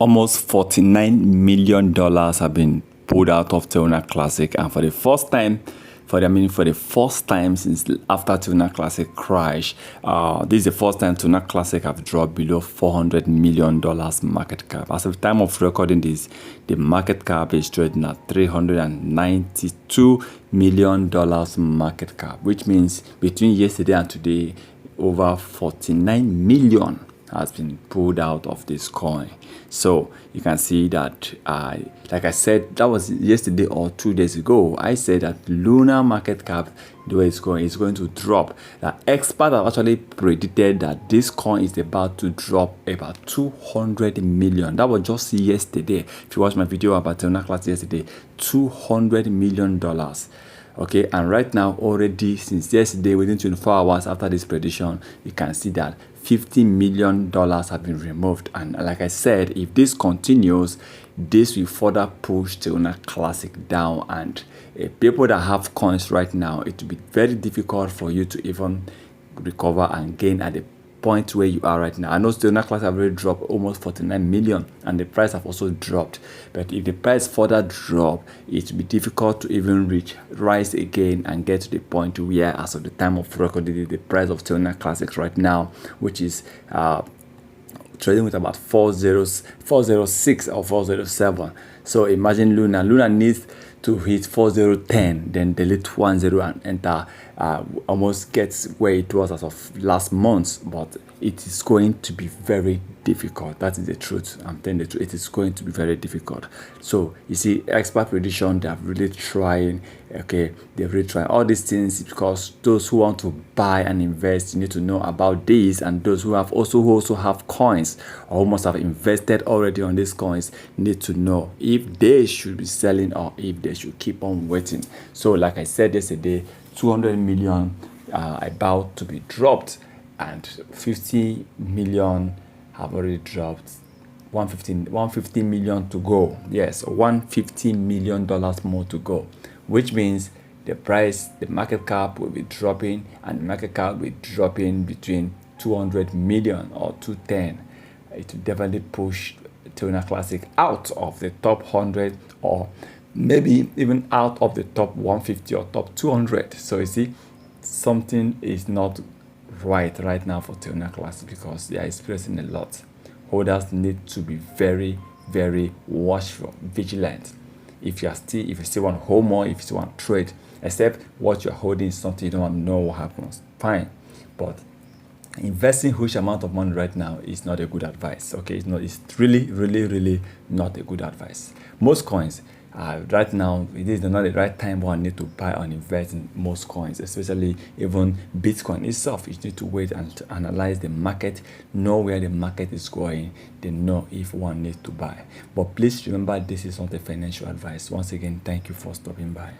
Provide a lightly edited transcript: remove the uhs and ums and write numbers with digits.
Almost $49 million have been pulled out of Terra Classic, and for the first time, for the first time since after Terra Classic crash, this is the first time Terra Classic have dropped below $400 million market cap. As of the time of recording this, the market cap is trading at $392 million market cap, which means between yesterday and today, over 49 million has been pulled out of this coin. So you can see that, like I said, that was yesterday or 2 days ago. I said that Luna market cap, the way it's going, is going to drop. The experts have actually predicted that this coin is about to drop about 200 million. That was just yesterday. If you watch my video about Terra Class yesterday, $200 million. Okay, and right now, already since yesterday, within 24 hours after this prediction, you can see that $50 million have been removed. And like I said, if this continues, this will further push Terra Classic down. And people that have coins right now, it will be very difficult for you to even recover and gain at the point where you are right now. I know Terra Classic have already dropped almost 49 million, and the price have also dropped. But if the price further drop, it will be difficult to even rise again and get to the point where, as of the time of recording, the price of Terra Classic right now, which is trading with about 406 or 407. So imagine Luna needs to hit 4010, then delete 10 and enter, almost gets where it was as of last month. But it is going to be very difficult. That is the truth. I'm telling the truth. It is going to be very difficult. So you see, expert prediction, they are really trying. Okay, they're really trying all these things, because those who want to buy and invest, you need to know about these, and those who also have coins or must have invested already on these coins need to know if they should be selling or if they should keep on waiting. So like I said yesterday, 200 million about to be dropped, and 50 million have already dropped. 150 million to go. Yes, $150 million more to go, which means the market cap will be dropping, and the market cap will be dropping between 200 million or 210. It will definitely push Terra Classic out of the top 100, or maybe even out of the top 150 or top 200. So you see, something is not right now for Terra Classic, because they are experiencing a lot. Holders need to be very, very watchful, vigilant. If you still want to hold more, if you still want to trade, except what you're holding is something you don't know what happens, fine. But investing huge amount of money right now is not a good advice. Okay, it's really not a good advice. Most coins, right now, it is not the right time one need to buy and invest in most coins, especially even Bitcoin itself. You need to wait and to analyze the market, know where the market is going, then know if one needs to buy. But please remember, this is not a financial advice. Once again, thank you for stopping by.